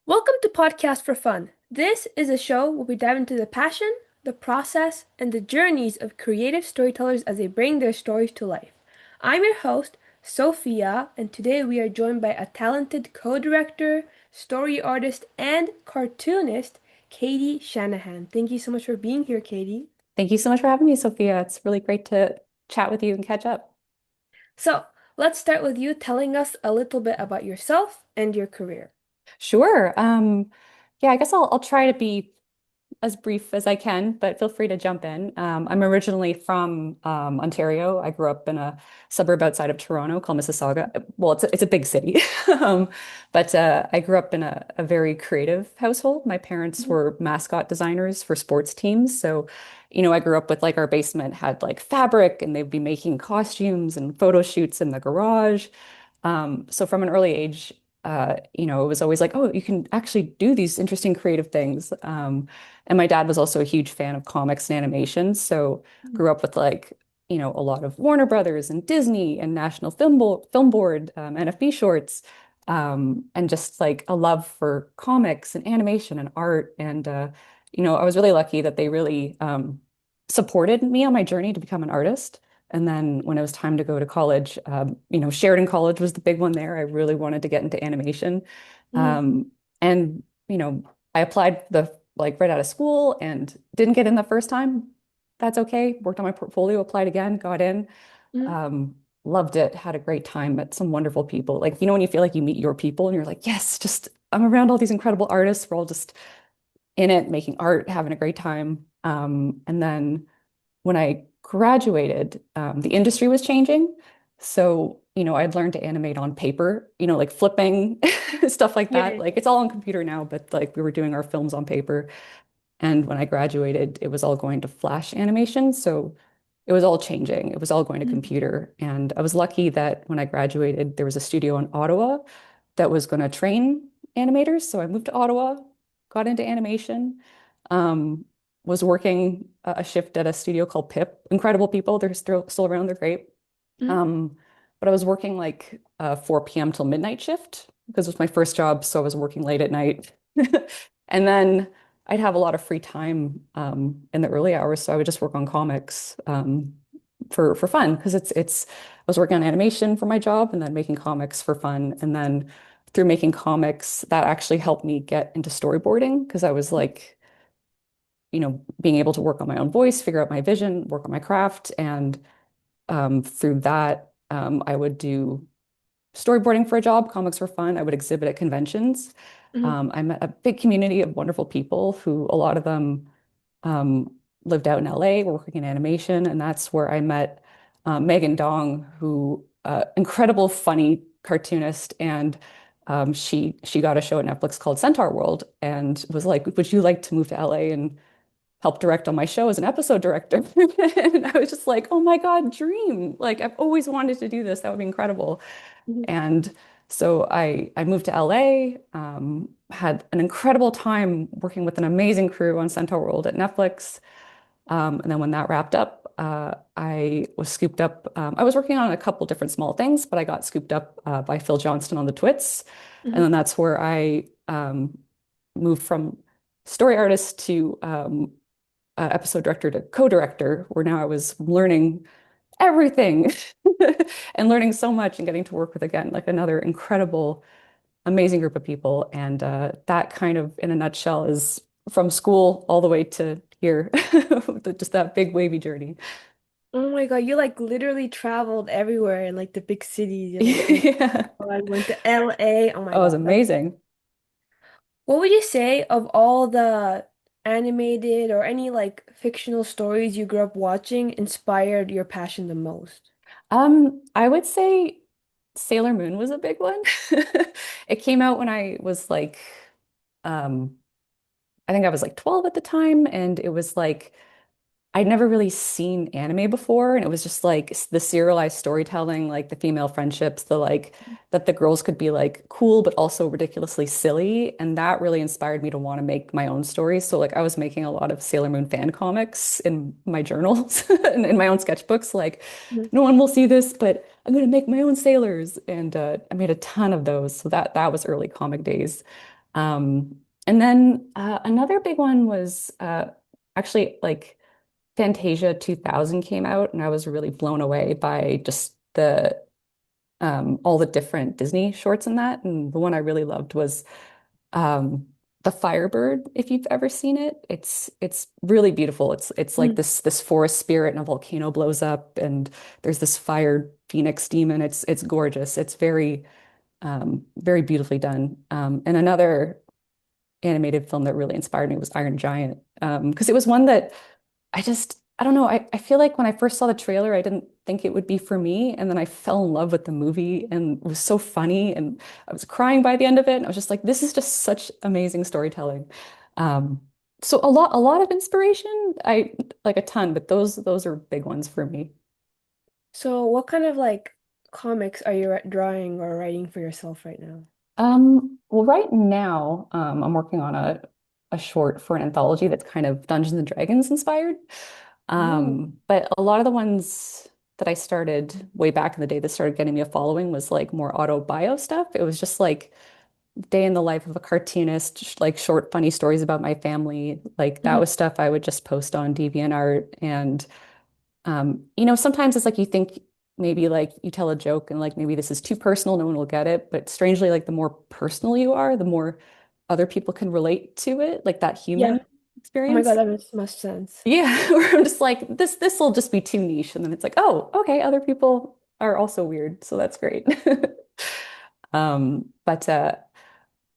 Welcome to Podcast for Fun. This is a show where we dive into the passion, the process, and the journeys of creative storytellers as they bring their stories to life. I'm your host, Sophia, and today we are joined by a talented co-director, story artist, and cartoonist, Katie Shanahan. Thank you so much for being here, Katie. Thank you so much for having me, Sophia. It's really great to chat with you and catch up. So, let's start with you telling us a little bit about yourself and your career. Sure. Yeah, I guess I'll try to be as brief as I can, but feel free to jump in. I'm originally from Ontario. I grew up in a suburb outside of Toronto called Mississauga. Well, it's a big city, um, but I grew up in a very creative household. My parents Mhm. were mascot designers for sports teams, so I grew up with like our basement had like fabric, and they'd be making costumes and photo shoots in the garage. So from an early age, it was always like, oh, you can actually do these interesting creative things. And my dad was also a huge fan of comics and animation, so grew up with like, a lot of Warner Brothers and Disney and National Film Board, NFB shorts, and just like a love for comics and animation and art. And I was really lucky that they really supported me on my journey to become an artist. And then when it was time to go to college, Sheridan College was the big one there. I really wanted to get into animation. Mhm. And, I applied like right out of school and didn't get in the first time. That's okay. Worked on my portfolio, applied again, got in. Mhm. Um, Loved it, had a great time, met some wonderful people. Like, when you feel like you meet your people and you're like, yes, just I'm around all these incredible artists. We're all just in it, making art, having a great time. And then when I graduated, the industry was changing. So, I'd learned to animate on paper, like flipping, stuff like that. Yeah. Like it's all on computer now, but like we were doing our films on paper. And when I graduated, it was all going to Flash animation. So it was all changing. It was all going to Mhm. computer. And I was lucky that when I graduated, there was a studio in Ottawa that was going to train animators. So I moved to Ottawa, got into animation, um, was working a shift at a studio called Pip. Incredible people. They're still around. They're great. Mhm. Um, but I was working like 4 p.m. till midnight shift because it was my first job. So I was working late at night. And then I'd have a lot of free time in the early hours. So I would just work on comics for fun because I was working on animation for my job and then making comics for fun. And then through making comics, that actually helped me get into storyboarding because I was like, being able to work on my own voice, figure out my vision, work on my craft. And through that, I would do storyboarding for a job, comics for fun. I would exhibit at conventions. Mhm. I met a big community of wonderful people who a lot of them um, lived out in LA, were working in animation. And that's where I met Megan Dong, who incredible, funny cartoonist. And she got a show at Netflix called Centaurworld and was like, would you like to move to LA and help direct on my show as an episode director? And I was just like, oh my God, dream. Like I've always wanted to do this. That would be incredible. Mhm. And so I moved to LA, had an incredible time working with an amazing crew on Centaurworld at Netflix. And then when that wrapped up, I was scooped up. I was working on a couple different small things, but I got scooped up by Phil Johnston on the Twits. And Mhm. then that's where I moved from story artist to episode director to co-director, where now I was learning everything and learning so much and getting to work with again like another incredible, amazing group of people. And that kind of, in a nutshell, is from school all the way to here, just that big wavy journey. Oh my God, you like literally traveled everywhere in like the big cities. You like went Yeah. I went to LA. Oh my Oh, it was God. That's amazing. what would you say of all the animated or any like fictional stories you grew up watching inspired your passion the most? I would say Sailor Moon was a big one. It came out when I was like, um, I think I was like 12 at the time, and it was like I'd never really seen anime before, and it was just like the serialized storytelling, like the female friendships, the like that the girls could be like cool but also ridiculously silly, and that really inspired me to want to make my own stories. So like I was making a lot of Sailor Moon fan comics in my journals and in my own sketchbooks. Like Mhm. no one will see this, but I'm gonna make my own sailors, and I made a ton of those. So that was early comic days. And then another big one was actually like Fantasia 2000 came out, and I was really blown away by just the all the different Disney shorts in that. And the one I really loved was um, the Firebird. If you've ever seen it, it's really beautiful. It's like Mm. this forest spirit, and a volcano blows up, and there's this fire phoenix demon. It's gorgeous. It's very beautifully done. And another animated film that really inspired me was Iron Giant. Because it was one that I don't know, I feel like when I first saw the trailer, I didn't think it would be for me. And then I fell in love with the movie and it was so funny. And I was crying by the end of it. And I was just like, this is just such amazing storytelling. Um, so a lot of inspiration, I like a ton, but those are big ones for me. So, what kind of like comics are you drawing or writing for yourself right now? Well, right now, I'm working on a short for an anthology that's kind of Dungeons and Dragons inspired. Oh. But a lot of the ones that I started way back in the day that started getting me a following was like more auto bio stuff. It was just like day in the life of a cartoonist, like short, funny stories about my family. Like that Mhm. was stuff I would just post on DeviantArt. And you know, sometimes it's like you think maybe like you tell a joke and like maybe this is too personal, no one will get it. But strangely, like the more personal you are, the more other people can relate to it, like that Yeah. human Oh my God, experience. that makes much sense. Yeah, where I'm just like, this will just be too niche. And then it's like, oh, okay, other people are also weird, so that's great. But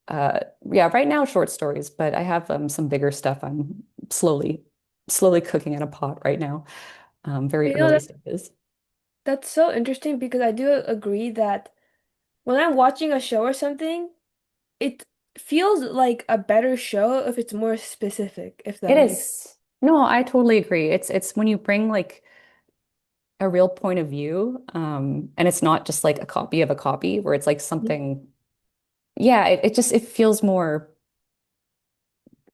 uh yeah, right now short stories, but I have some bigger stuff I'm slowly cooking in a pot right now. Very You know early that stages. that's so interesting because I do agree that when I'm watching a show or something, it feels like a better show if it's more specific, if It that makes. is. No, I totally agree. It's when you bring like a real point of view, and it's not just like a copy of a copy where it's like Mhm. something, yeah, it just it feels more,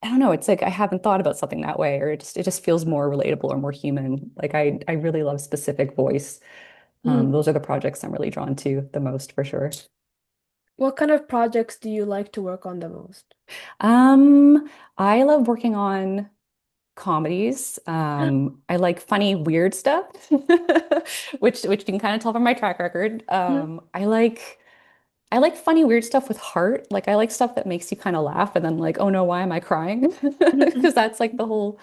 I don't know, it's like I haven't thought about something that way, or it just feels more relatable or more human. Like I really love specific voice. Mhm. Those are the projects I'm really drawn to the most for sure. What kind of projects do you like to work on the most? I love working on comedies. I like funny, weird stuff, which you can kind of tell from my track record. Mhm. I like funny, weird stuff with heart. Like I like stuff that makes you kind of laugh and then like, oh no, why am I crying? Mhm. Because that's like the whole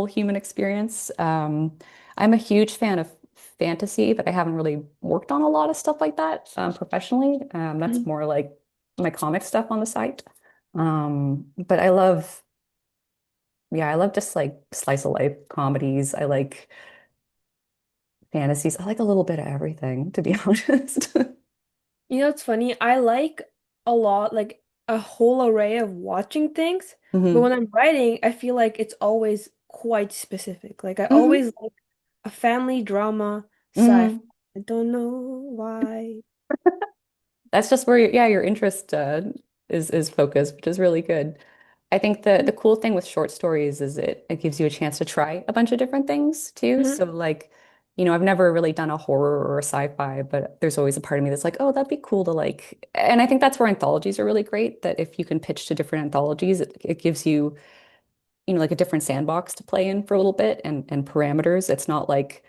human experience. I'm a huge fan of fantasy, but I haven't really worked on a lot of stuff like that professionally. That's Mhm. more like my comic stuff on the site. But yeah, I love just like slice of life comedies. I like fantasies. I like a little bit of everything, to be honest. You know, it's funny. I like a lot, like a whole array of watching things, but when hmm I'm writing, I feel like it's always quite specific. Like I hmm always like a family drama, sci-fi. hmm I don't know why. That's just where your interest is focused, which is really good. I think the cool thing with short stories is it gives you a chance to try a bunch of different things too. Mhm. So like, you know, I've never really done a horror or a sci-fi, but there's always a part of me that's like, oh, that'd be cool to like. And I think that's where anthologies are really great, that if you can pitch to different anthologies, it gives you, you know, like a different sandbox to play in for a little bit and parameters. It's not like,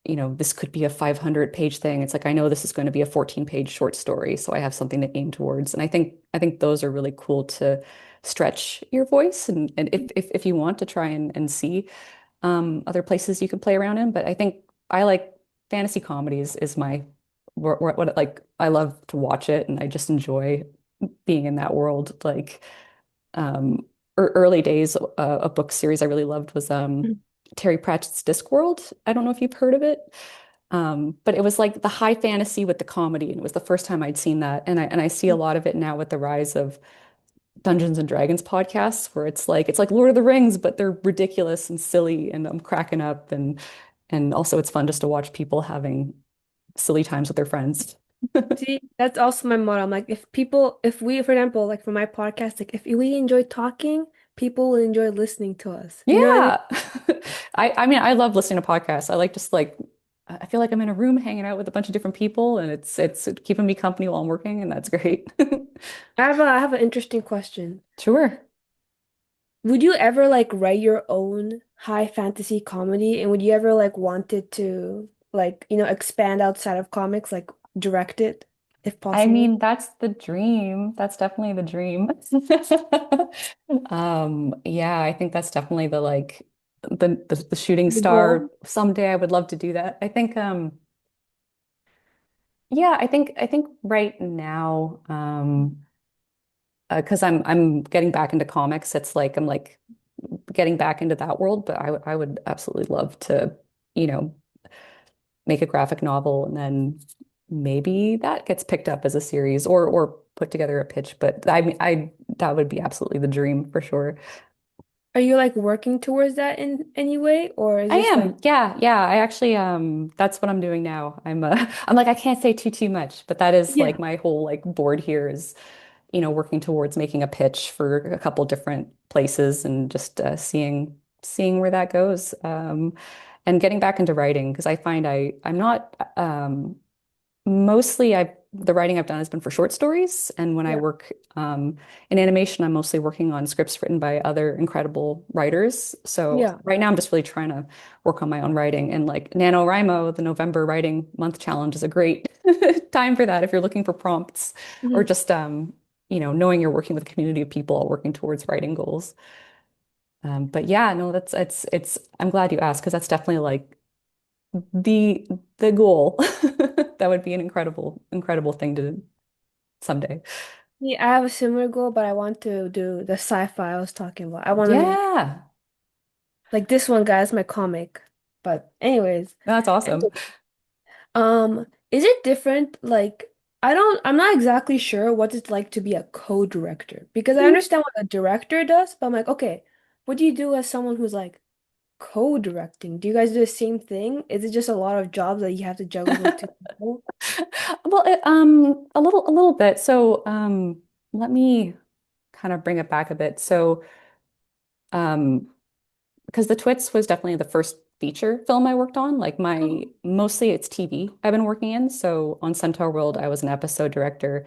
you know, this could be a 500-page thing. It's like I know this is going to be a 14-page short story, so I have something to aim towards. And I think those are really cool to stretch your voice and if you want to try and see other places you can play around in. But I think I like fantasy comedies is my what like I love to watch it and I just enjoy being in that world. Like um, early days, a book series I really loved was Terry Pratchett's Discworld. I don't know if you've heard of it, but it was like the high fantasy with the comedy, and it was the first time I'd seen that. And I see a lot of it now with the rise of Dungeons and Dragons podcasts, where it's like Lord of the Rings, but they're ridiculous and silly, and I'm cracking up, and also it's fun just to watch people having silly times with their friends. See, that's also my motto. I'm like, if we, for example, like for my podcast, like if we enjoy talking, people will enjoy listening to us. You know what I mean? Yeah. I mean I love listening to podcasts. I like just like I feel like I'm in a room hanging out with a bunch of different people, and it's keeping me company while I'm working, and that's great. I have an interesting question. Sure. Would you ever like write your own high fantasy comedy, and would you ever like wanted to like, expand outside of comics, like direct it if I possible? mean, that's the dream. That's definitely the dream. Yeah, I think that's definitely the like the shooting The star. goal? Someday I would love to do that. I think yeah, I think right now because I'm getting back into comics, it's like I'm like getting back into that world, but I would absolutely love to, you know, make a graphic novel and then maybe that gets picked up as a series or put together a pitch. But I that would be absolutely the dream for sure. Are you like working towards that in any way, or is I this like, am. Yeah, yeah. I actually that's what I'm doing now. I'm I'm like I can't say too much, but that is yeah. like my whole like board here is, working towards making a pitch for a couple different places and just seeing where that goes. And getting back into writing because I find I'm not mostly the writing I've done has been for short stories, and when I Yeah. work in animation, I'm mostly working on scripts written by other incredible writers. So Yeah. right now, I'm just really trying to work on my own writing. And like NaNoWriMo, the November Writing Month Challenge is a great time for that if you're looking for prompts or Mhm. just knowing you're working with a community of people working towards writing goals. But yeah, no, that's it's. I'm glad you asked because that's definitely like the the goal. That would be an incredible thing to do someday. Yeah, I have a similar goal, but I want to do the sci-fi I was talking about. I want to make Yeah, like this one, guys, my comic. But anyways, that's awesome. is it different? Like, I'm not exactly sure what it's like to be a co-director because I understand what a director does, but I'm like, okay, what do you do as someone who's like co-directing? Do you guys do the same thing? Is it just a lot of jobs that you have to juggle with two people? Well, a little bit. So, let me kind of bring it back a bit. So, um, because the Twits was definitely the first feature film I worked on. Like my Oh, mostly it's TV I've been working in. So on Centaurworld, I was an episode director.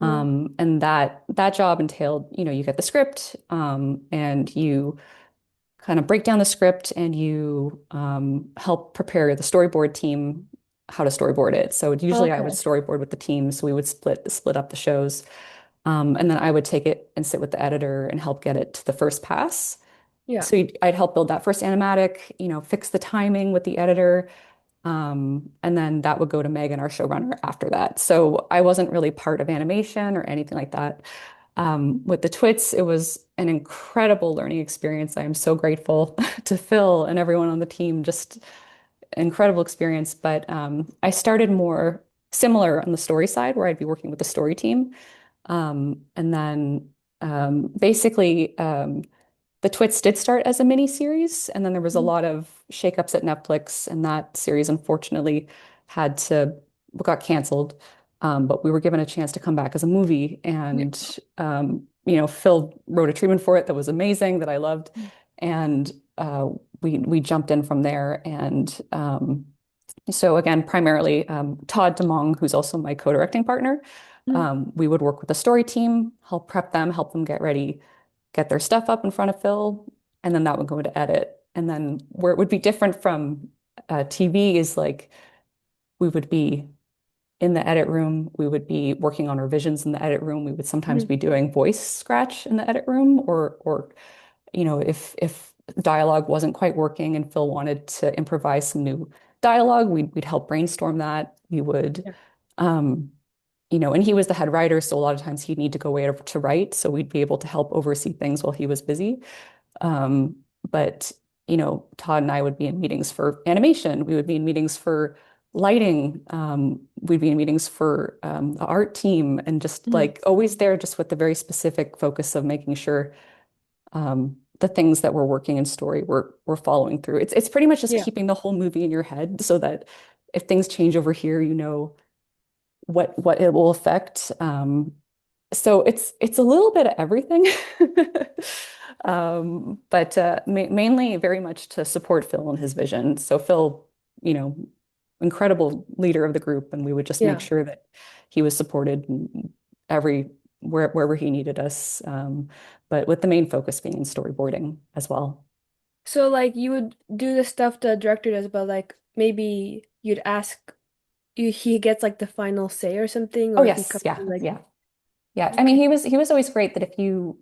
yeah. And that job entailed, you get the script, and you kind of break down the script and you help prepare the storyboard team how to storyboard it. So usually I would Okay. storyboard with the team, so we would split up the shows, and then I would take it and sit with the editor and help get it to the first pass. Yeah. So I'd help build that first animatic, fix the timing with the editor, and then that would go to Megan, our showrunner, after that. So I wasn't really part of animation or anything like that. With the Twits, it was an incredible learning experience. I am so grateful to Phil and everyone on the team, just incredible experience. But I started more similar on the story side, where I'd be working with the story team. And then basically, the Twits did start as a mini series, and then there was a Mhm. lot of shakeups at Netflix, and that series unfortunately had to got canceled. But we were given a chance to come back as a movie, Yeah. and Phil wrote a treatment for it that was amazing that I loved, and we jumped in from there. And so again, primarily Todd DeMong, who's also my co-directing partner, Mhm. we would work with the story team, help prep them, help them get ready, get their stuff up in front of Phil, and then that would go into edit. And then where it would be different from TV is like we would be in the edit room, we would be working on revisions in the edit room. We would sometimes Mhm. be doing voice scratch in the edit room, or if dialogue wasn't quite working and Phil wanted to improvise some new dialogue, we'd help brainstorm that. We would, Yeah. um, and he was the head writer, so a lot of times he'd need to go away to write, so we'd be able to help oversee things while he was busy. Um, but Todd and I would be in meetings for animation. We would be in meetings for lighting. We'd be in meetings for the art team, and just Mhm. like always there, just with the very specific focus of making sure the things that we're working in story we're following through. It's pretty much just Yeah. keeping the whole movie in your head so that if things change over here, you know what it will affect. So it's a little bit of everything. But mainly very much to support Phil and his vision. So Phil, you know, incredible leader of the group, and we would just make Yeah. sure that he was supported in every wherever he needed us. But with the main focus being in storyboarding as well. So like you would do the stuff the director does, but like maybe you'd ask he gets like the final say or something, Oh or he yes, comes yeah, in like yeah, yeah. I mean, okay. he was always great that if you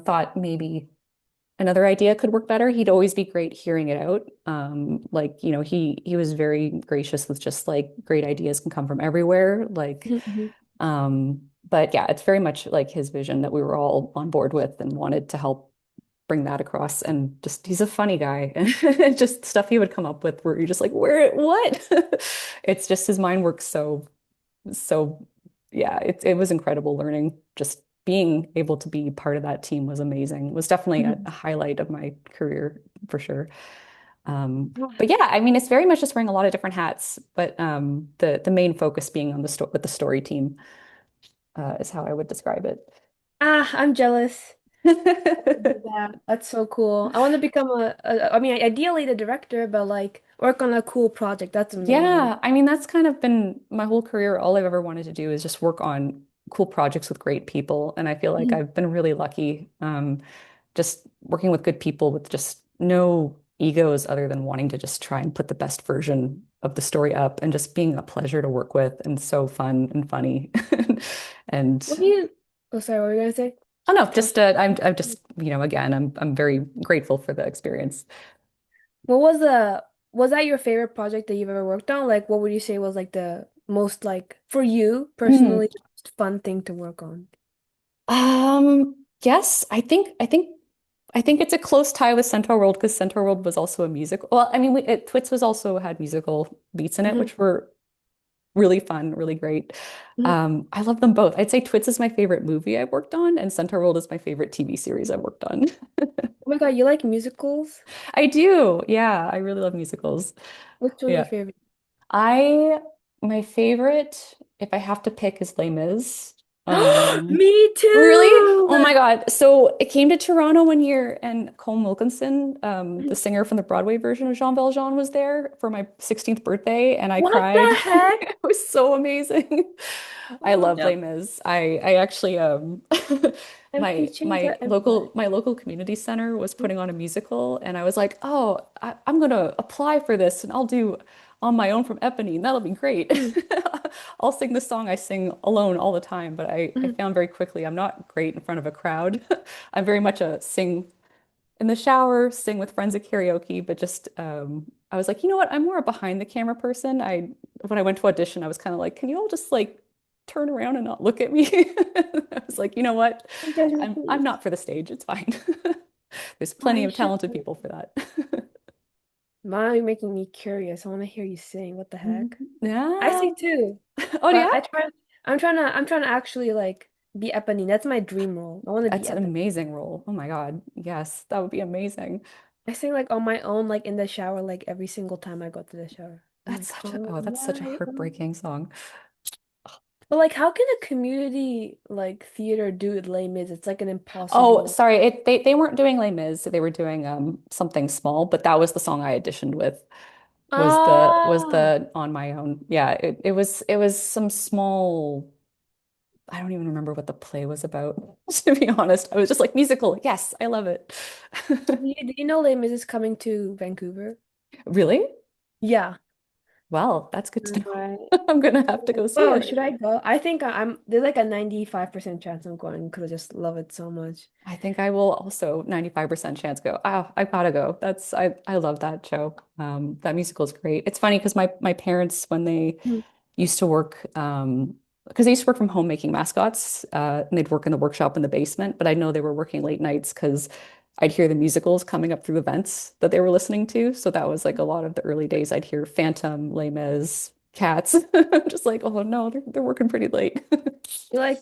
thought maybe another idea could work better, he'd always be great hearing it out. Like, he was very gracious with just like great ideas can come from everywhere. Like, Mhm. but yeah, it's very much like his vision that we were all on board with and wanted to help bring that across. And just he's a funny guy. And just stuff he would come up with where you're just like, where, what? It's just his mind works so yeah, it was incredible learning. Just being able to be part of that team was amazing. It was definitely a highlight of my career for sure. But yeah, I mean, it's very much just wearing a lot of different hats, but the main focus being on the with the story team is how I would describe it. Ah, I'm jealous. Do that. That's so cool. I want to become I mean, ideally the director, but like work on a cool project. That's amazing. Yeah, I mean, that's kind of been my whole career. All I've ever wanted to do is just work on cool projects with great people. And I feel like Mhm. I've been really lucky, just working with good people with just no egos other than wanting to just try and put the best version of the story up and just being a pleasure to work with and so fun and funny. And What do you? Oh, sorry. What were you gonna say? I don't know, Oh. just I'm just, again, I'm very grateful for the experience. What was the was that your favorite project that you've ever worked on? Like, what would you say was like the most like for you Hmm. personally the most fun thing to work on? Yes, I think it's a close tie with Centaurworld because Centaurworld was also a musical. Well, I mean, Twits was also had musical beats in it, Mhm. which were really fun, really great. Mhm. I love them both. I'd say Twits is my favorite movie I've worked on, and Centaurworld is my favorite TV series I've worked on. Oh my God, you like musicals? I do. Yeah, I really love musicals. Which one's your Yeah. favorite? I my favorite, if I have to pick, is Les Mis. Um, Me Really? too. Oh my God. So it came to Toronto one year and Colm Wilkinson, the singer from the Broadway version of Jean Valjean, was there for my 16th birthday and I What cried. the heck? It was so amazing. I Oh, love Les Mis. I actually empty chains my are empire. local community center was putting on a musical and I was like, "Oh, I'm gonna apply for this and I'll do on my own from Eponine. That'll be great." Mhm. I'll sing the song I sing alone all the time, but I Mhm. found very quickly I'm not great in front of a crowd. I'm very much a sing in the shower, sing with friends at karaoke, but just I was like, you know what? I'm more a behind the camera person. When I went to audition, I was kind of like, can you all just like turn around and not look at me? I was like, you know what? Judge me, I'm please. not for the stage. It's fine. There's plenty I of should. talented people for that. Now you're making me curious. I want to hear you sing. What the heck? I Yeah. sing too, Oh, but yeah. I'm trying to actually like be Eponine. That's my dream role. I want to be That's an Eponine. amazing role. Oh my God. Yes, that would be amazing. I sing like on my own, like in the shower, like every single time I go to the shower. I'm like, on That's such a my own. heartbreaking song. But like, how can a community like theater do Les Mis? It's like an Oh, impossible. sorry. They weren't doing Les Mis. They were doing something small, but that was the song I auditioned with. Was Ah, the On My Own. Yeah, it was some small. I don't even remember what the play was about, to be honest. I was just like musical. Yes, I love it. do you know Les Mis is coming to Vancouver? Really? Yeah. Well, that's good to know. Right. I'm gonna have to go see Oh, it. should I go? I think I'm there's like a 95% chance I'm going because I just love it so much. I think I will also 95% chance go. Oh, I gotta go. I love that show. That musical is great. It's funny because my parents, when they Mhm. used to work, because they used to work from home making mascots, and they'd work in the workshop in the basement, but I know they were working late nights because I'd hear the musicals coming up through the vents that they were listening to. So that was like a lot of the early days. I'd hear Phantom, Les Mis, Cats. I'm just like, oh no, they're working pretty late. Do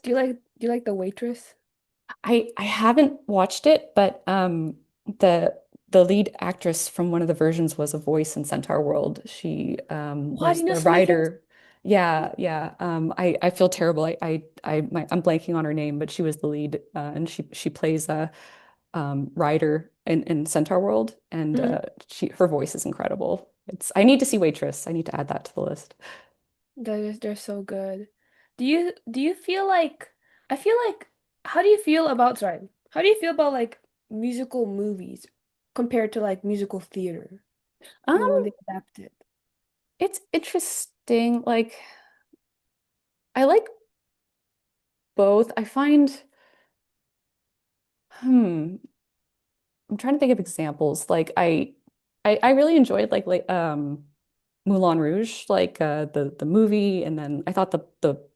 you like The Waitress? I haven't watched it, but the the lead actress from one of the versions was a voice in Centaurworld. She Why do was you know the so many famous? writer. Yeah, yeah. I feel terrible. I'm blanking on her name, but she was the lead, and she plays a writer in Centaurworld, and Mhm. she her voice is incredible. It's I need to see Waitress. I need to add that to the list. They're so good. Do you feel like I feel like how do you feel about sorry, how do you feel about like musical movies compared to like musical theater? Um, When they adapt it. it's interesting. Like I like both. I find, hmm, I'm trying to think of examples. Like I really enjoyed Moulin Rouge, the movie, and then I thought the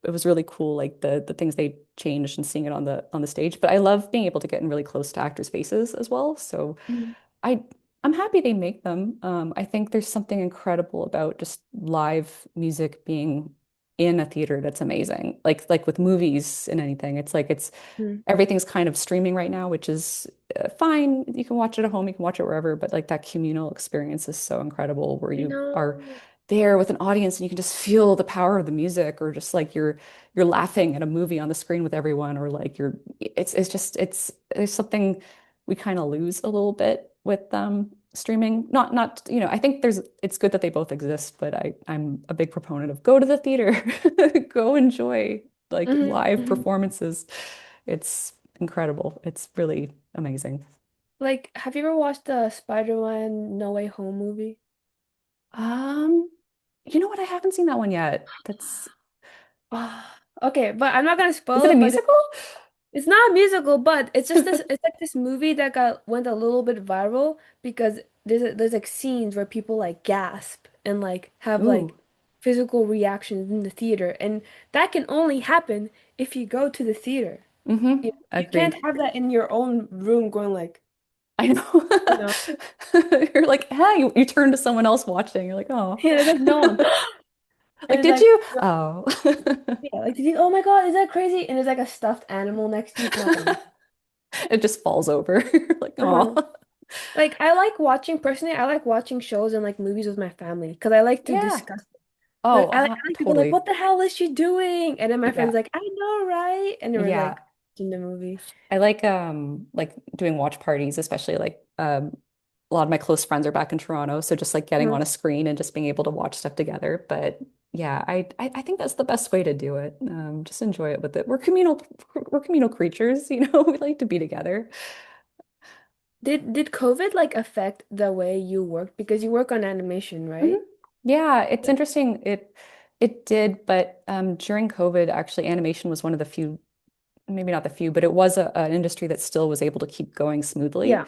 it was really cool, like the things they changed and seeing it on the stage. But I love being able to get in really close to actors' faces as well. So Mhm. I I'm happy they make them. I think there's something incredible about just live music being in a theater that's amazing. Like with movies and anything, it's Mhm. everything's kind of streaming right now, which is fine. You can watch it at home, you can watch it wherever, but like that communal experience is so incredible where I you are know. there with an audience and you can just feel the power of the music or just like you're laughing at a movie on the screen with everyone or like you're it's just it's there's something we kind of lose a little bit with streaming. Not, I think there's it's good that they both exist, but I'm a big proponent of go to the theater, go enjoy like Mhm. live Mhm. performances. It's incredible. It's really amazing. Like, have you ever watched the Spider-Man No Way Home movie? Um, you know what? I haven't seen that one yet. That's Okay, but I'm not gonna is spoil it a it, but musical? it's not a musical, but it's just this it's like this movie that went a little bit viral because there's like scenes where people like gasp and like have like Ooh, physical reactions in the theater, and that can only happen if you go to the theater. You can't agreed. have that in your own room going like, I know. you know, You're like, hey, you turn to someone else watching. You're like, oh, there's like no one. And like, it's did like, you? Oh, yeah, like, did you, oh my God, is that crazy? And there's like a stuffed animal next to you. It's not gonna it just falls over. You're like, happen. oh, Like I like watching personally, I like watching shows and like movies with my family because I like to yeah. discuss. Oh, I like to go like, totally. what the hell is she doing? And then my friend's Yeah. like, I know, right? And then we're Yeah. like in the movie. I like doing watch parties, especially a lot of my close friends are back in Toronto, so just like getting Mhm. on a screen and just being able to watch stuff together. But yeah, I think that's the best way to do it. Just enjoy it with it. We're communal creatures, we like to be together. Did COVID like affect the way you work? Because you work on animation, Mhm. right? Yeah, it's interesting. It did, but during COVID, actually, animation was one of the few, maybe not the few, but it was an industry that still was able to keep going smoothly. Yeah.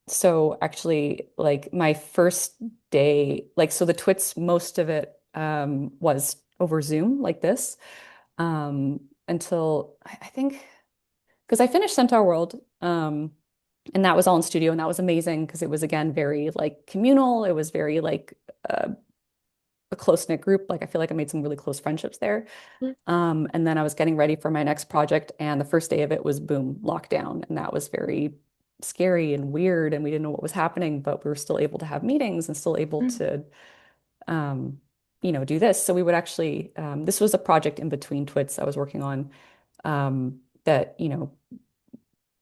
So actually, like my first day, like so the Twits, most of it was over Zoom like this, until I think because I finished Centaurworld, and that was all in studio, and that was amazing because it was again very like communal. It was very like uh, a close-knit group. Like I feel like I made some really close friendships there. Mhm. And then I was getting ready for my next project, and the first day of it was boom, lockdown. And that was very scary and weird. And we didn't know what was happening, but we were still able to have meetings and still able Mhm. to, um, do this. So we would actually, this was a project in between Twits I was working on that,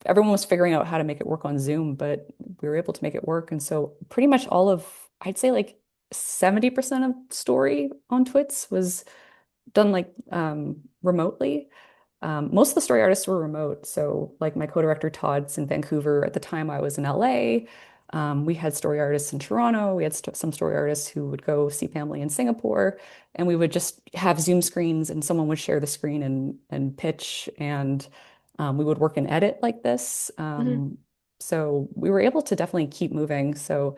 everyone was figuring out how to make it work on Zoom, but we were able to make it work. And so pretty much all of, I'd say like 70% of story on Twits was done like remotely. Most of the story artists were remote. So, like my co-director Todd's in Vancouver. At the time, I was in LA. We had story artists in Toronto. We had some story artists who would go see family in Singapore, and we would just have Zoom screens, and someone would share the screen and pitch, and we would work and edit like this. Mhm. So we were able to definitely keep moving. So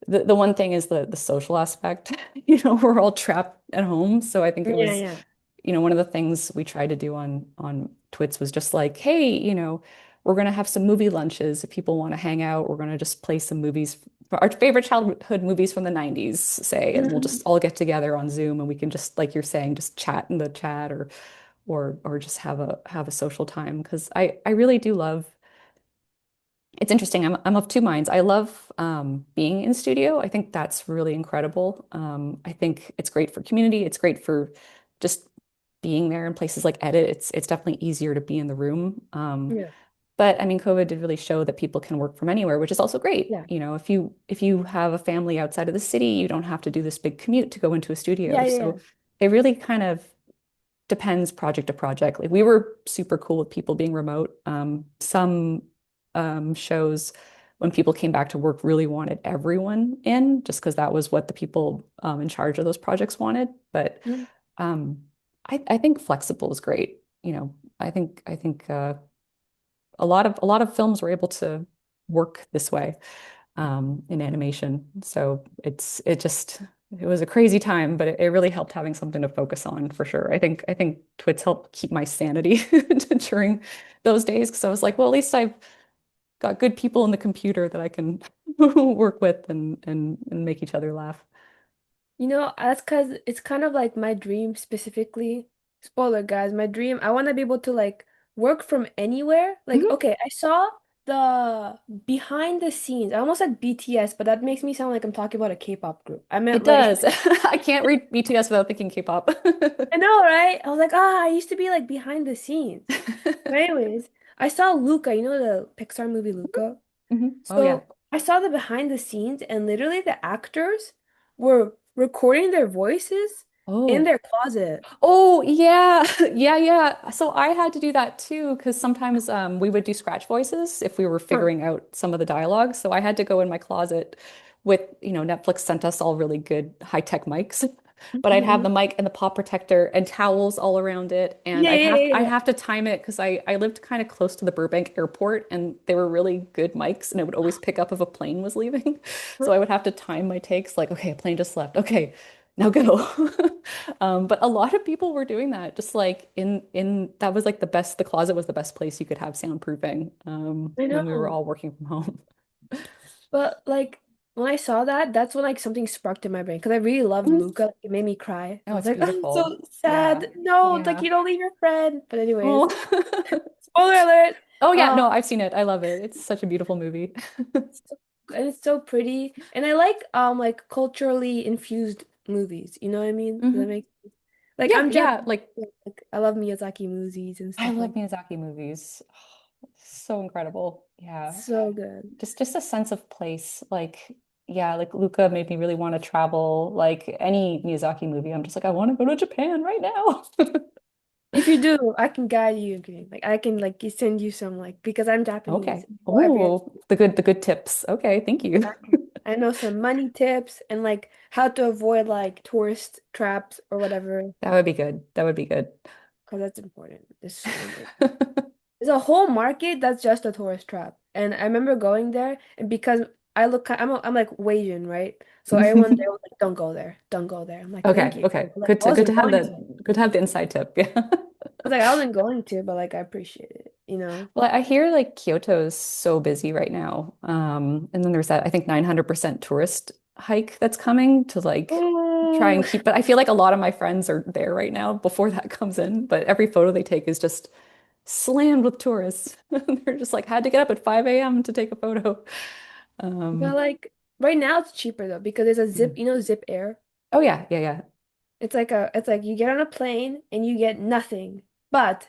the one thing is the social aspect. We're all trapped at home. So I think it Yeah, was, yeah. one of the things we tried to do on Twits was just like, hey, we're gonna have some movie lunches if people want to hang out. We're gonna just play some movies, our favorite childhood movies from the 90s, say, and we'll just Mhm. all get together on Zoom and we can just, like you're saying, just chat in the chat or just have a social time. Because I really do love it's interesting. I'm of two minds. I love being in studio. I think that's really incredible. I think it's great for community. It's great for just being there in places like Edit. It's definitely easier to be in the room. Yeah. But I mean, COVID did really show that people can work from anywhere, which is also great. Yeah. You know, if you have a family outside of the city, you don't have to do this big commute to go into a studio. Yeah, yeah, yeah. So it really kind of depends project to project. Like we were super cool with people being remote. Some shows when people came back to work really wanted everyone in just because that was what the people in charge of those projects wanted. But Mhm. um, I think flexible is great. You know, I think a lot of films were able to work this way in animation. So it was a crazy time, but it really helped having something to focus on for sure. I think Twits helped keep my sanity during those days because I was like, well, at least I've got good people in the computer that I can work with and make each other laugh. That's because it's kind of like my dream specifically. Spoiler, guys, my dream, I want to be able to like work from anywhere. Like, Mhm. okay, I saw the behind the scenes. I almost said BTS, but that makes me sound like I'm talking about a K-pop group. I meant It like, does. I can't read BTS without thinking K-pop. I know, right? I was like, I used to be like behind the scenes. But anyways, I saw Luca, the Pixar movie Luca. Oh yeah. So I saw the behind the scenes, and literally the actors were recording their voices in Oh. their closet. Oh yeah, yeah, yeah. So I had to do that too because sometimes we would do scratch voices if we were Huh. figuring out some of the dialogue. So I had to go in my closet with, Netflix sent us all really good high-tech mics, but I'd have the Mhm. mic and the pop protector and towels all around it, and Yeah, I'd yeah, have yeah, I'd yeah. have to time it because I lived kind of close to the Burbank airport, and they were really good mics, and it would always pick up if a plane was leaving. Huh. So I would have to time my takes like, okay, a plane just left. Okay, now go. But a lot of people were doing that, just like in that was like the closet was the best place you could have soundproofing I when we were know. all working from home. But like when I saw that, that's when like something sparked in my brain because I really loved Mhm. Luca. Like, it made me cry. I Oh, was it's like, oh, I'm beautiful. so Yeah. sad. No, it's like Yeah. you don't leave your friend. But anyways, Oh. spoiler alert. Oh yeah, Um, no, I've seen it. I love it. It's such a beautiful movie. so- and it's so pretty. And I like culturally infused movies. You know what I mean? Does that Hmm. make like Yeah, I'm yeah. Japanese. Like Like, I love Miyazaki movies and I stuff love like that. Miyazaki movies. So incredible. Yeah. So good. Just a sense of place. Like, yeah, like Luca made me really want to travel. Like any Miyazaki movie, I'm just like, I want to go to Japan right now. If you do, I can guide you. Okay? Like I can like send you some like because I'm Japanese. Okay. I know every Oh, the good tips. Okay, thank you. I know some money tips and like how to avoid like tourist traps or whatever That would be good. That would be good. because that's important. It's so important. There's a whole market that's just a tourist trap. And I remember going there and because I'm like Asian, right? So everyone there was like, don't go there. Don't go there. I'm like, thank Okay, you. okay. Like Good I to good to wasn't have going the to. I good to have the inside tip. Yeah. was like, I wasn't going to, but like I appreciate it. Well, I hear like Kyoto is so busy right now. And then there's that I think 900% tourist hike that's coming to like try Oh, and keep, but I feel like a lot of my friends are there right now before that comes in, but every photo they take is just slammed with tourists. They're just like had to get up at 5 a.m. to take a photo. but Um, like right now it's cheaper though because there's a mm. Zip Air. Oh yeah, yeah, yeah. It's like you get on a plane and you get nothing, but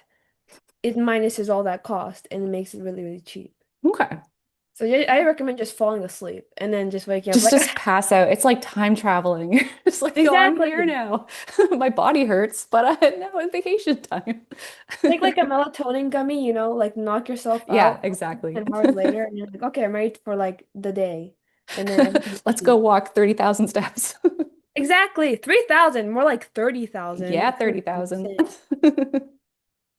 it minuses all that cost and it makes it really, really cheap. Okay. So yeah, I recommend just falling asleep and then just waking up Just like just pass out. It's like time traveling. It's like, oh, I'm here exactly. now. My body hurts, but now it's vacation time. Take like a melatonin gummy, like knock yourself Yeah, out exactly. 10 hours later and you're like, okay, I'm ready for like the day. And then everything's Let's go cheap. walk 30,000 steps. Exactly. 3,000, more like 30,000. Yeah, It's gonna be 30,000. insane.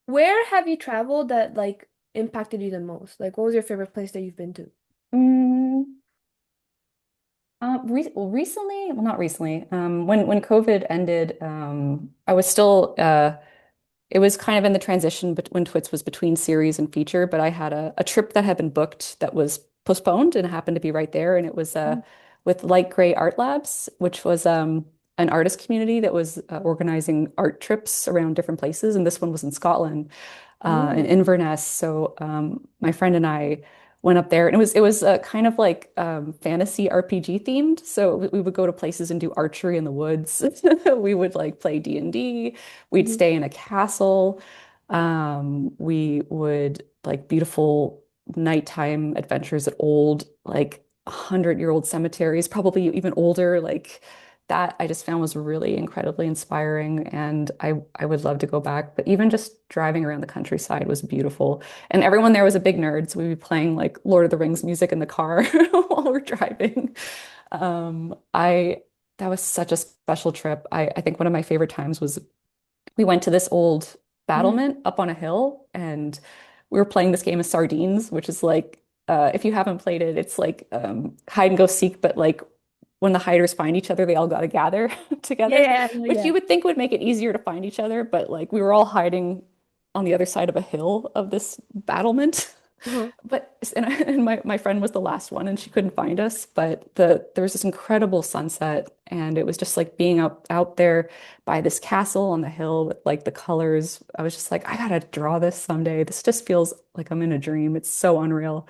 Where have you traveled that like impacted you the most? Like what was your favorite place that you've been to? Mm, recently, well, not recently. When COVID ended, I was still it was kind of in the transition but when Twits was between series and feature, but I had a trip that had been booked that was postponed and it happened to be right there. And it was with Light Gray Art Labs, which was an artist community that was organizing art trips around different places. And this one was in Scotland, in Ooh. Inverness. So my friend and I went up there and it was kind of like fantasy RPG themed. So we would go to places and do archery in the woods. We would like play D&D. We'd Mhm. stay in a castle. We would like beautiful nighttime adventures at old, like 100-year-old cemeteries, probably even older. Like that I just found was really incredibly inspiring. And I would love to go back. But even just driving around the countryside was beautiful. And everyone there was a big nerd. So we'd be playing like Lord of the Rings music in the car while we're driving. I that was such a special trip. I think one of my favorite times was we went to this old Mhm. battlement up on a hill and we were playing this game of sardines, which is like if you haven't played it, it's like hide and go seek, but like when the hiders find each other, they all got to gather Yeah, together, yeah, yeah, which yeah. you would think would make it easier to find each other, but like we were all hiding on the other side of a hill of this battlement. Uh-huh. But and my friend was the last one and she couldn't find us. But there was this incredible sunset and it was just like being out there by this castle on the hill with like the colors. I was just like, I gotta draw this someday. This just feels like I'm in a dream. It's so unreal.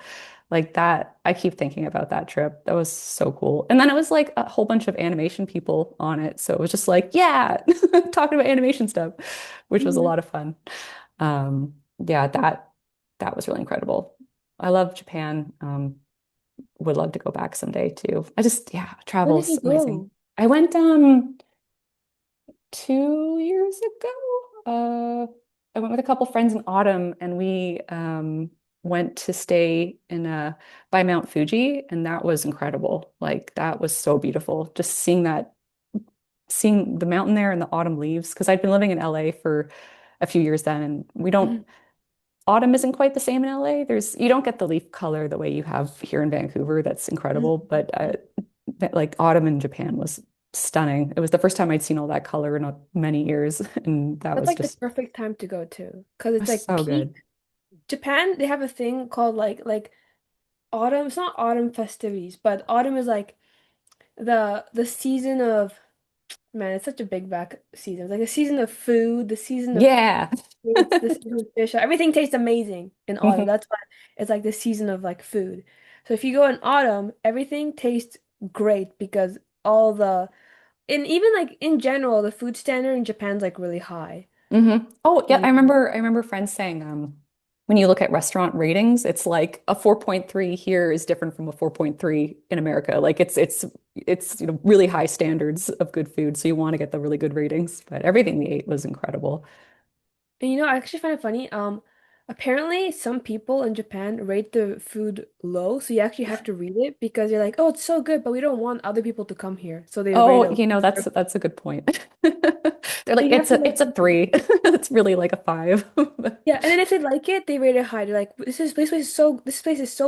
Like that, I keep thinking about that trip. That was so cool. And then it was like a whole bunch of animation people on it. So it was just like, yeah, talking about animation stuff, which was a Mhm. lot of fun. Yeah, that was really incredible. I love Japan. Would love to go back someday too. Yeah, When travel did is you amazing. go? I went 2 years ago. I went with a couple friends in autumn and we went to stay in by Mount Fuji and that was incredible. Like that was so beautiful. Just seeing the mountain there and the autumn leaves because I'd been living in LA for a few years then and we don't Mhm. autumn isn't quite the same in LA. You don't get the leaf color the way you have here in Vancouver. That's incredible. But like autumn in Japan was stunning. It was the first time I'd seen all that color in many years, and that That's was like the just perfect time to go to, because it it's was like so peak. good. Japan, they have a thing called like autumn. It's not autumn festivities, but autumn is like the season of, man, it's such a big back season. It's like the season of food, the season of Yeah. fruits, the season of fish. Everything tastes amazing in autumn. Mhm. That's why it's like the season of like food. So if you go in autumn, everything tastes great because all the and even like in general, the food standard in Japan's like really high. Oh, yeah, Mm. I remember friends saying when you look at restaurant ratings, it's like a 4.3 here is different from a 4.3 in America. Like it's really high standards of good food, so you want to get the really good ratings, but everything we ate was incredible. And I actually find it funny. Apparently some people in Japan rate the food low, so you actually have to read it because you're like, oh, it's so good, but we don't want other people to come here, so they rate Oh, it low. that's a good point. They're So like you have to it's a like, three. It's really like a five. yeah, and then if they like it, they rate it high. They're like, this place is so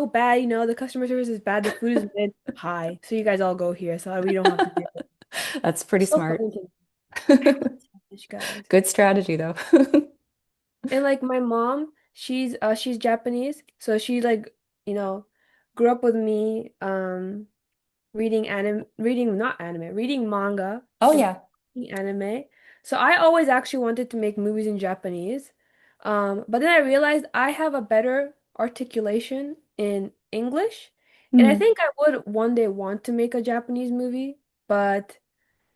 bad, the customer service is bad, the food is mid high, so you guys all go here, so we don't have to deal with it. That's pretty It's so smart. funny to me. I hate Spanish guys. Good strategy though. And like my mom, she's Japanese, so she like, you know, grew up with me reading manga Oh and yeah. watching anime. So I always actually wanted to make movies in Japanese. But then I realized I have a better articulation in English. And I Hmm. think I would one day want to make a Japanese movie, but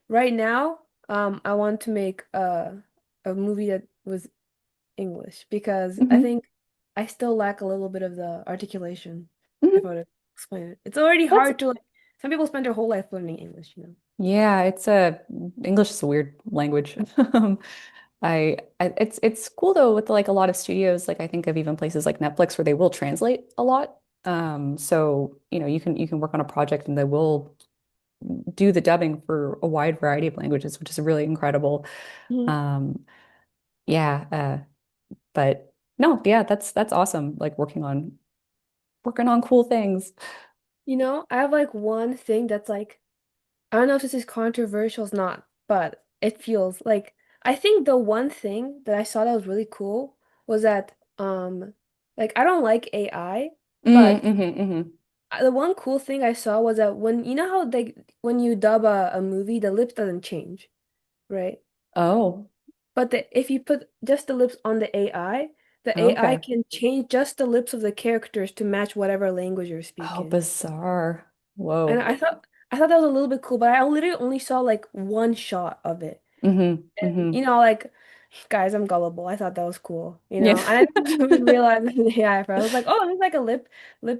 right now, I want to make a movie that was English because I Hmm. think I still lack a little bit of the articulation if I Hmm. were to explain it. It's already That's hard to like some people spend their whole life learning English. yeah, it's a English is a weird language. It's cool though with like a lot of studios, like I think of even places like Netflix where they will translate a lot. So you can work on a project and they will do the dubbing for a wide variety of languages, which is really incredible. Mhm. Um, yeah, but no, yeah, that's awesome. Like working on cool things. I have like one thing that's like I don't know if this is controversial or not, but it feels like I think the one thing that I saw that was really cool was that like I don't like AI, but Mm-hmm. the one cool thing I saw was that when how like when you dub a movie, the lips doesn't change, right? Oh, But if you put just the lips on the AI okay. can change just the lips of the characters to match whatever language you're Oh, speaking. bizarre. And Whoa. I thought that was a little bit cool, but I literally only saw like one shot of it. Mm-hmm. And Mm-hmm. like Guys, I'm gullible. I thought that was cool, Yeah. And I didn't even realize it was AI for. I was like, oh, there's like a lip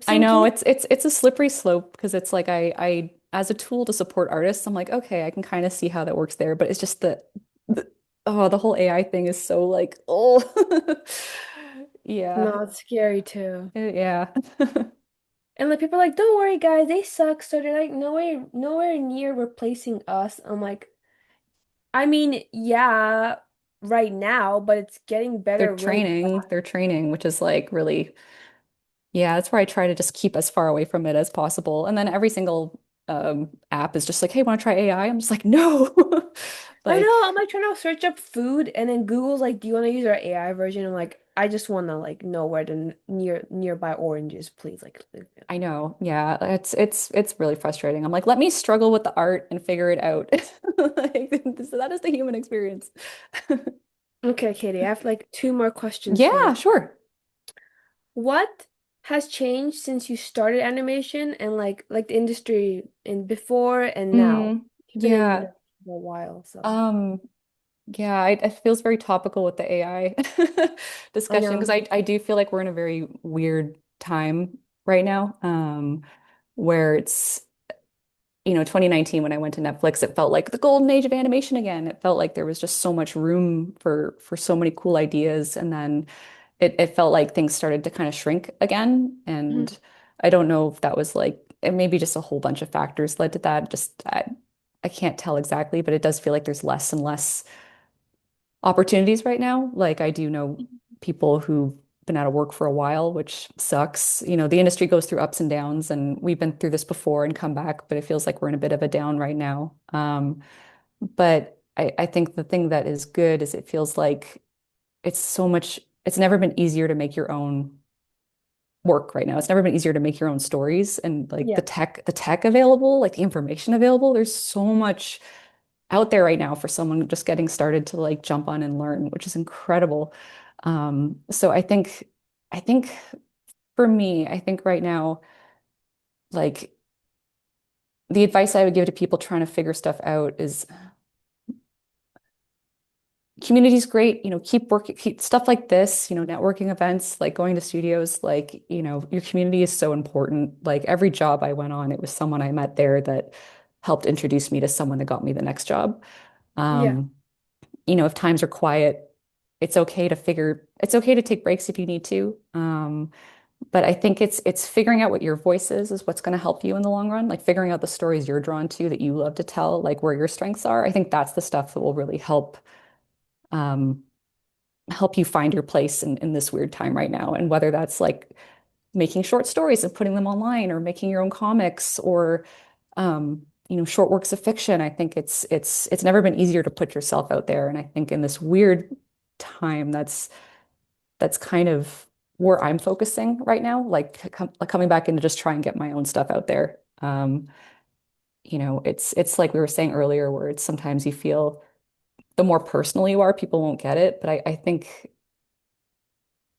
I know syncing. it's a slippery slope because it's like I as a tool to support artists, I'm like, okay, I can kind of see how that works there, but it's just the oh, the whole AI thing is so like, oh. Yeah. No, it's scary too. Yeah. And like people are like, don't worry, guys, they suck. So they're like nowhere near replacing us. I'm like, I mean, yeah, right now, but it's getting better real fast. They're training, which is like really, yeah, that's where I try to just keep as far away from it as possible. And then every single app is just like, hey, want to try AI? I'm just like, no. I Like, know. I'm like trying to search up food, and then Google's like, "Do you want to use our AI version?" I'm like, I just want to like know where the nearby oranges, please. Like, I know, yeah, it's really frustrating. I'm like, let me struggle with the art and figure it out. Like, so that is the human experience. okay, Katie, I have like two more questions for Yeah, you. sure. What has changed since you started animation and like the industry in before and now? You've been in Yeah. there for a while, so Um, yeah, it feels very topical with the AI I discussion because know. I do feel like we're in a very weird time right now, where it's 2019 when I went to Netflix, it felt like the golden age of animation again. It felt like there was just so much room for so many cool ideas, and then it felt like things started to kind of shrink again. Mhm. And I don't know if that was like it maybe just a whole bunch of factors led to that. Just I can't tell exactly, but it does feel like there's less and less opportunities right now. Like I do know people who've been out of work for a while, which sucks. The industry goes through ups and downs, and we've been through this before and come back, but it feels like we're in a bit of a down right now. But I think the thing that is good is it feels like it's never been easier to make your own work right now. It's never been easier to make your own stories and like Yeah. the tech available, like the information available. There's so much out there right now for someone just getting started to like jump on and learn, which is incredible. So I think for me, I think right now, like the advice I would give to people trying to figure stuff out is community's great, keep working, keep stuff like this, networking events, like going to studios, like, your community is so important. Like every job I went on, it was someone I met there that helped introduce me to someone that got me the next job. Yeah. Um, if times are quiet, it's okay to take breaks if you need to. But I think it's figuring out what your voice is what's going to help you in the long run. Like figuring out the stories you're drawn to that you love to tell, like where your strengths are. I think that's the stuff that will really um, help you find your place in this weird time right now. And whether that's like making short stories and putting them online or making your own comics or short works of fiction. I think it's never been easier to put yourself out there. And I think in this weird time, that's kind of where I'm focusing right now, like coming back in to just try and get my own stuff out there. It's like we were saying earlier, where it's sometimes you feel the more personal you are, people won't get it. But I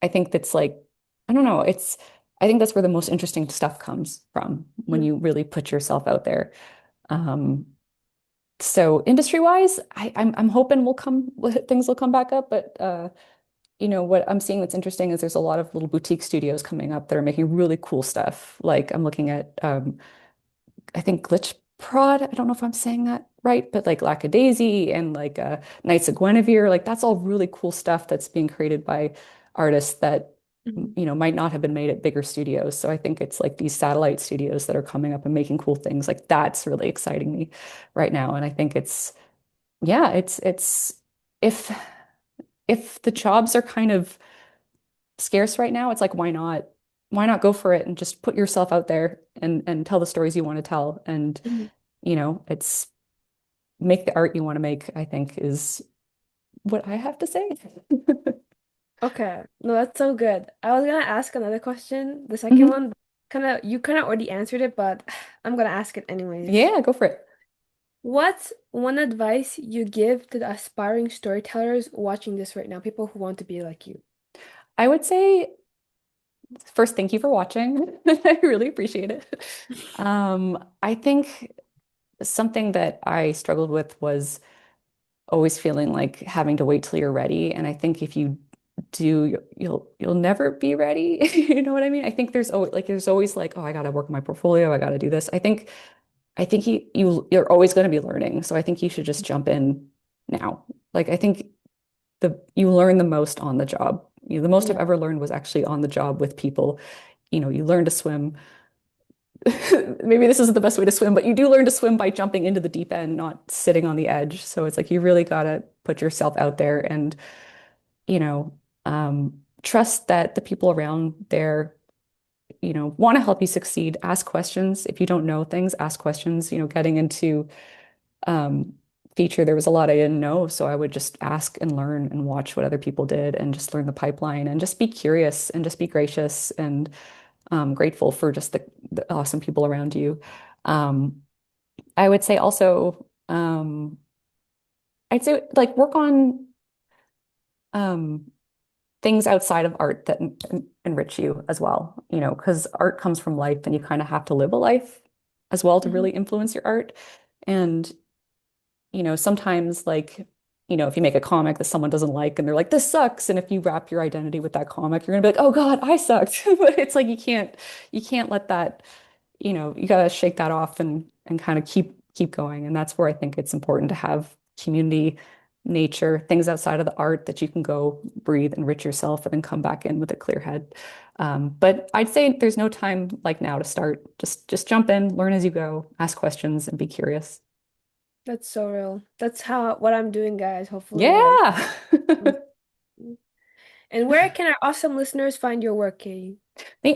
think that's like, I don't know, I think that's where the most interesting stuff comes from when Mhm. you really put yourself out there. Um, so industry wise, I'm hoping things will come back up, but what I'm seeing that's interesting is there's a lot of little boutique studios coming up that are making really cool stuff. Like I'm looking at I think Glitch Prod. I don't know if I'm saying that right, but like Lackadaisy and like Knights of Guinevere, like that's all really cool stuff that's being created by artists that Mhm. might not have been made at bigger studios. So I think it's like these satellite studios that are coming up and making cool things. Like that's really exciting me right now. And I think it's yeah, it's if if the jobs are kind of scarce right now, it's like why not go for it and just put yourself out there and tell the stories you want to tell and Mhm. it's make the art you want to make, I think is what I have to say. Okay. No, that's so good. I was gonna ask another question, the second Mhm. one. You kind of already answered it, but I'm gonna ask it anyways. Yeah, go for it. What's one advice you give to the aspiring storytellers watching this right now, people who want to be like you? I would say first, thank you for watching. I really appreciate it. I think something that I struggled with was always feeling like having to wait till you're ready. And I think if you do, you'll never be ready. You know what I mean? I think there's always like, oh, I gotta work on my portfolio, I gotta do this. I think you're always going to be learning. So I think you should just jump in now. Like I think you learn the most on the job. The most I've Yeah. ever learned was actually on the job with people. You learn to swim. Maybe this isn't the best way to swim, but you do learn to swim by jumping into the deep end, not sitting on the edge. So it's like you really got to put yourself out there and, you know, trust that the people around there, want to help you succeed. Ask questions. If you don't know things, ask questions. Getting into um, feature, there was a lot I didn't know. So I would just ask and learn and watch what other people did and just learn the pipeline and just be curious and just be gracious and grateful for just the awesome people around you. Um, I would say also, I'd say like work on um, things outside of art that enrich you as well, because art comes from life and you kind of have to live a life as well to Mhm. really influence your art. And sometimes like, if you make a comic that someone doesn't like and they're like, this sucks. And if you wrap your identity with that comic, you're gonna be like, oh God, I sucked. But it's like you can't let that, you gotta shake that off and kind of keep going. And that's where I think it's important to have community, nature, things outside of the art that you can go breathe, enrich yourself, and then come back in with a clear head. But I'd say there's no time like now to start. Just jump in, learn as you go, ask questions, and be curious. That's so real. That's how what I'm doing, guys. Hopefully you guys. Yeah. And where can our awesome listeners find your work, Katie?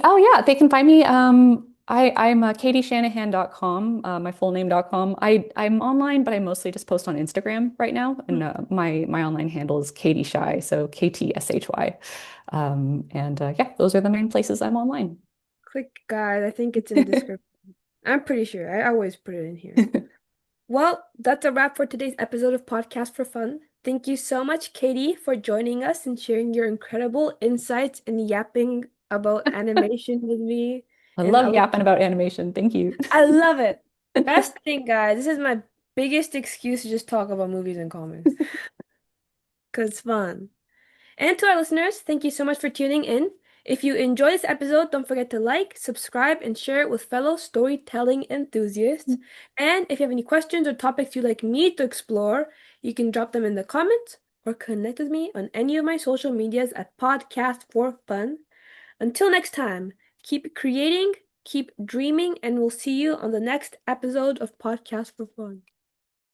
Oh yeah, they can find me. I'm katieshanahan.com, my full name.com. I'm online, but I mostly just post on Instagram right now. And my online handle is Katie Shy, so KTSHY. And yeah, those are the main places I'm online. Click, guys. I think it's in the description. I'm pretty sure. I always put it in here. Well, that's a wrap for today's episode of Podcast for Fun. Thank you so much, Katie, for joining us and sharing your incredible insights and yapping about animation with me. I And love yapping about animation. Thank you. I love it. Best thing, guys. This is my biggest excuse to just talk about movies and comics because it's fun. And to our listeners, thank you so much for tuning in. If you enjoyed this episode, don't forget to like, subscribe, and share it with fellow storytelling enthusiasts. And if you have any questions or topics you'd like me to explore, you can drop them in the comments or connect with me on any of my social medias at Podcast for Fun. Until next time, keep creating, keep dreaming, and we'll see you on the next episode of Podcast for Fun.